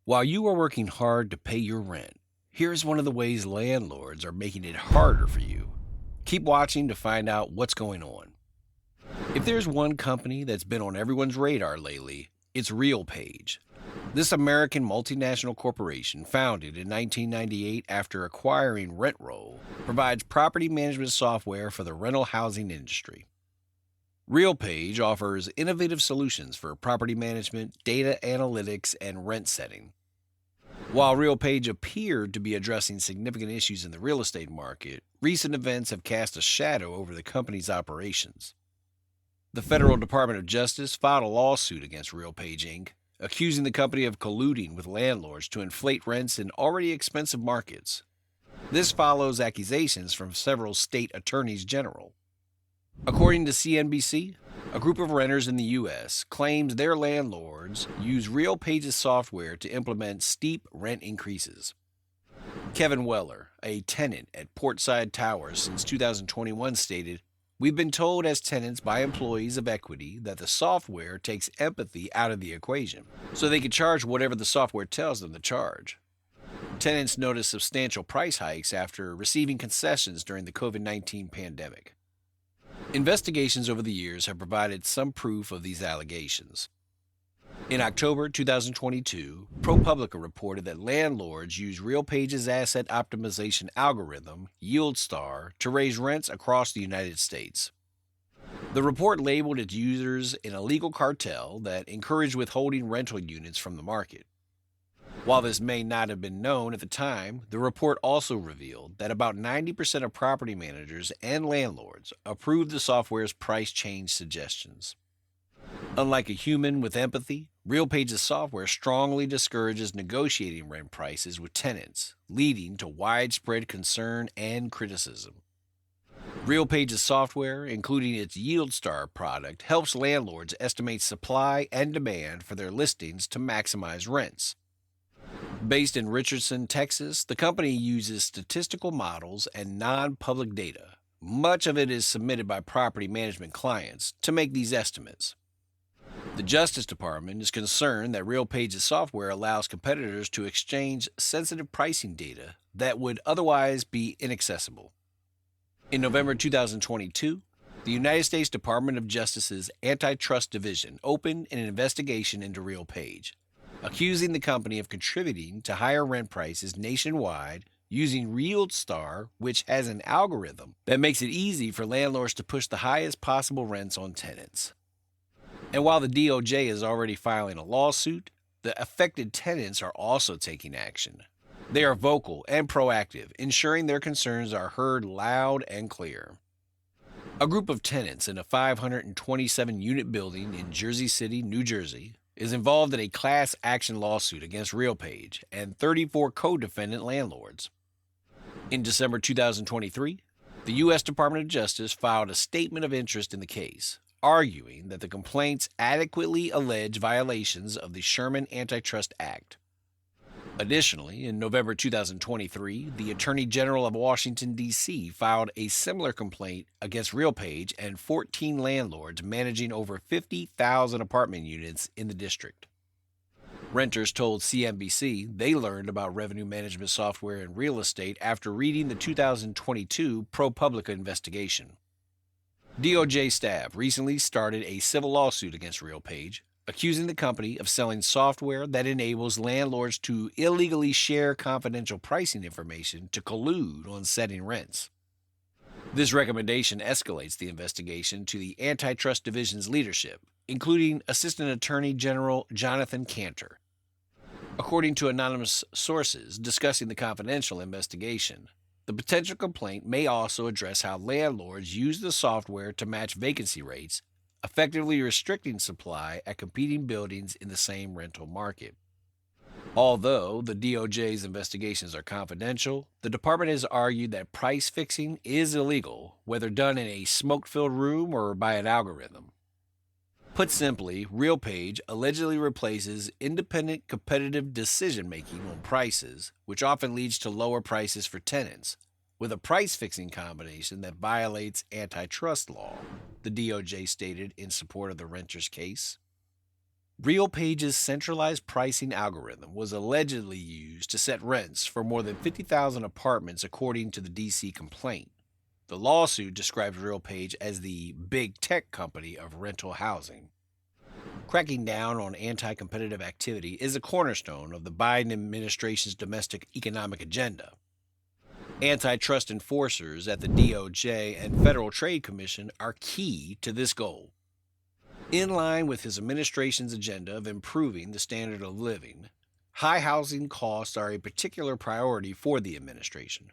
While you are working hard to pay your rent, here's one of the ways landlords are making it harder for you. Keep watching to find out what's going on. If there's one company that's been on everyone's radar lately, it's RealPage. This American multinational corporation, founded in 1998 after acquiring RentRoll, provides property management software for the rental housing industry. RealPage offers innovative solutions for property management, data analytics, and rent setting. While RealPage appeared to be addressing significant issues in the real estate market, recent events have cast a shadow over the company's operations. The Federal Department of Justice filed a lawsuit against RealPage Inc., accusing the company of colluding with landlords to inflate rents in already expensive markets. This follows accusations from several state attorneys general. According to CNBC, a group of renters in the U.S. claims their landlords use RealPage's software to implement steep rent increases. Kevin Weller, a tenant at Portside Towers since 2021, stated, "We've been told as tenants by employees of Equity that the software takes empathy out of the equation, so they can charge whatever the software tells them to charge." Tenants noticed substantial price hikes after receiving concessions during the COVID-19 pandemic. Investigations over the years have provided some proof of these allegations. In October 2022, ProPublica reported that landlords use RealPage's asset optimization algorithm, YieldStar, to raise rents across the United States. The report labeled its users an illegal cartel that encouraged withholding rental units from the market. While this may not have been known at the time, the report also revealed that about 90% of property managers and landlords approved the software's price change suggestions. Unlike a human with empathy, RealPage's software strongly discourages negotiating rent prices with tenants, leading to widespread concern and criticism. RealPage's software, including its YieldStar product, helps landlords estimate supply and demand for their listings to maximize rents. Based in Richardson, Texas, the company uses statistical models and non-public data. Much of it is submitted by property management clients to make these estimates. The Justice Department is concerned that RealPage's software allows competitors to exchange sensitive pricing data that would otherwise be inaccessible. In November 2022, the United States Department of Justice's Antitrust Division opened an investigation into RealPage, accusing the company of contributing to higher rent prices nationwide using YieldStar, which has an algorithm that makes it easy for landlords to push the highest possible rents on tenants. And while the DOJ is already filing a lawsuit, the affected tenants are also taking action. They are vocal and proactive, ensuring their concerns are heard loud and clear. A group of tenants in a 527-unit building in Jersey City, New Jersey, is involved in a class action lawsuit against RealPage and 34 co-defendant landlords. In December 2023, the U.S. Department of Justice filed a statement of interest in the case, arguing that the complaints adequately allege violations of the Sherman Antitrust Act. Additionally, in November 2023, the Attorney General of Washington, D.C. filed a similar complaint against RealPage and 14 landlords managing over 50,000 apartment units in the district. Renters told CNBC they learned about revenue management software in real estate after reading the 2022 ProPublica investigation. DOJ staff recently started a civil lawsuit against RealPage, accusing the company of selling software that enables landlords to illegally share confidential pricing information to collude on setting rents. This recommendation escalates the investigation to the Antitrust Division's leadership, including Assistant Attorney General Jonathan Cantor. According to anonymous sources discussing the confidential investigation, the potential complaint may also address how landlords use the software to match vacancy rates, effectively restricting supply at competing buildings in the same rental market. Although the DOJ's investigations are confidential, the department has argued that price fixing is illegal, whether done in a smoke-filled room or by an algorithm. Put simply, RealPage allegedly replaces independent competitive decision-making on prices, which often leads to lower prices for tenants, with a price-fixing combination that violates antitrust law, the DOJ stated in support of the renters' case. RealPage's centralized pricing algorithm was allegedly used to set rents for more than 50,000 apartments, according to the DC complaint. The lawsuit describes RealPage as the big tech company of rental housing. Cracking down on anti competitive activity is a cornerstone of the Biden administration's domestic economic agenda. Antitrust enforcers at the DOJ and Federal Trade Commission are key to this goal. In line with his administration's agenda of improving the standard of living, high housing costs are a particular priority for the administration.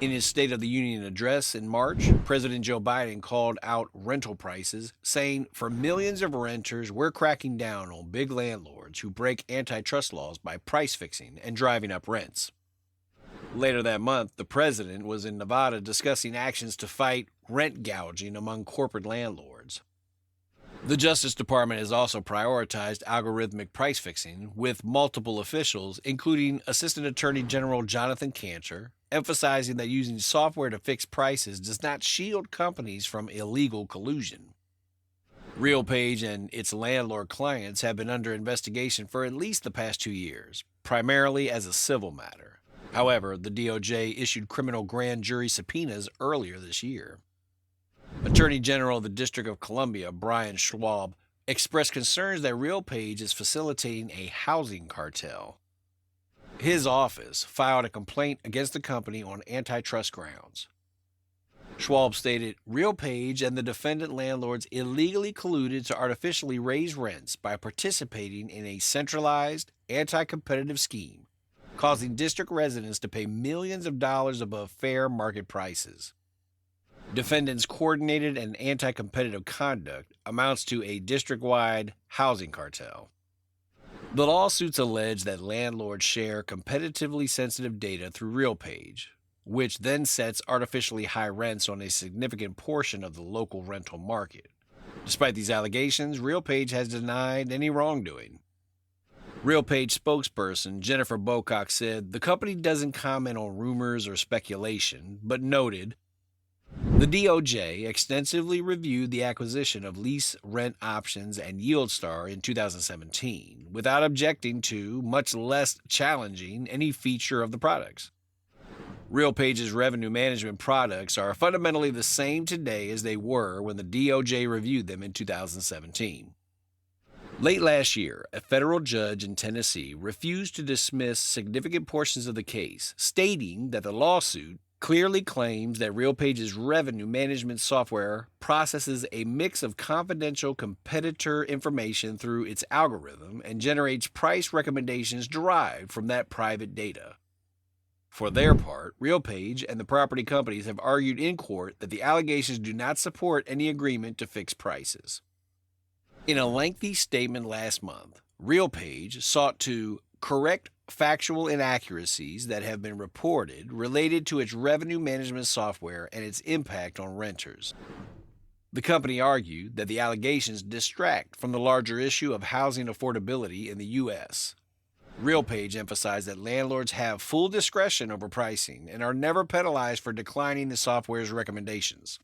In his State of the Union address in March, President Joe Biden called out rental prices, saying, "For millions of renters, we're cracking down on big landlords who break antitrust laws by price fixing and driving up rents." Later that month, the president was in Nevada discussing actions to fight rent gouging among corporate landlords. The Justice Department has also prioritized algorithmic price fixing, with multiple officials, including Assistant Attorney General Jonathan Cantor, emphasizing that using software to fix prices does not shield companies from illegal collusion. RealPage and its landlord clients have been under investigation for at least the past 2 years, primarily as a civil matter. However, the DOJ issued criminal grand jury subpoenas earlier this year. Attorney General of the District of Columbia, Brian Schwab, expressed concerns that RealPage is facilitating a housing cartel. His office filed a complaint against the company on antitrust grounds. Schwab stated, "RealPage and the defendant landlords illegally colluded to artificially raise rents by participating in a centralized, anti-competitive scheme, causing district residents to pay millions of dollars above fair market prices. Defendants' coordinated and anti-competitive conduct amounts to a district-wide housing cartel." The lawsuits allege that landlords share competitively sensitive data through RealPage, which then sets artificially high rents on a significant portion of the local rental market. Despite these allegations, RealPage has denied any wrongdoing. RealPage spokesperson Jennifer Bocock said the company doesn't comment on rumors or speculation, but noted, "The DOJ extensively reviewed the acquisition of lease rent options and YieldStar in 2017 without objecting to, much less challenging, any feature of the products. RealPage's revenue management products are fundamentally the same today as they were when the DOJ reviewed them in 2017. Late last year, a federal judge in Tennessee refused to dismiss significant portions of the case, stating that the lawsuit clearly claims that RealPage's revenue management software processes a mix of confidential competitor information through its algorithm and generates price recommendations derived from that private data. For their part, RealPage and the property companies have argued in court that the allegations do not support any agreement to fix prices. In a lengthy statement last month, RealPage sought to correct factual inaccuracies that have been reported related to its revenue management software and its impact on renters. The company argued that the allegations distract from the larger issue of housing affordability in the U.S. RealPage emphasized that landlords have full discretion over pricing and are never penalized for declining the software's recommendations.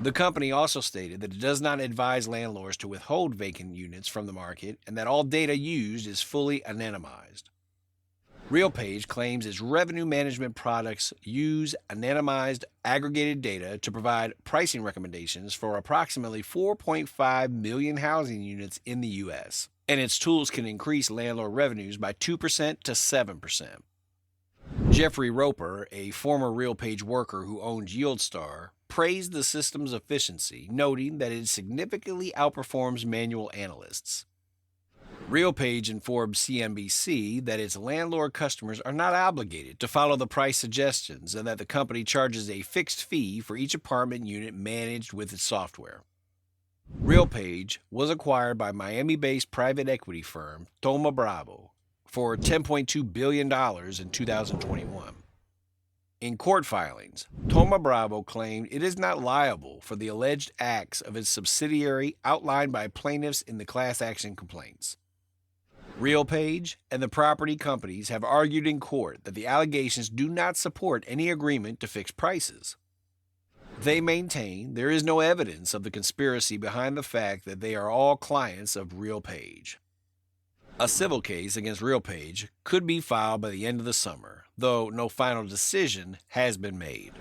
The company also stated that it does not advise landlords to withhold vacant units from the market and that all data used is fully anonymized. RealPage claims its revenue management products use anonymized, aggregated data to provide pricing recommendations for approximately 4.5 million housing units in the U.S., and its tools can increase landlord revenues by 2% to 7%. Jeffrey Roper, a former RealPage worker who owned YieldStar, praised the system's efficiency, noting that it significantly outperforms manual analysts. RealPage informed CNBC that its landlord customers are not obligated to follow the price suggestions and that the company charges a fixed fee for each apartment unit managed with its software. RealPage was acquired by Miami-based private equity firm Thoma Bravo for $10.2 billion in 2021. In court filings, Thoma Bravo claimed it is not liable for the alleged acts of its subsidiary outlined by plaintiffs in the class action complaints. RealPage and the property companies have argued in court that the allegations do not support any agreement to fix prices. They maintain there is no evidence of the conspiracy behind the fact that they are all clients of RealPage. A civil case against RealPage could be filed by the end of the summer, though no final decision has been made.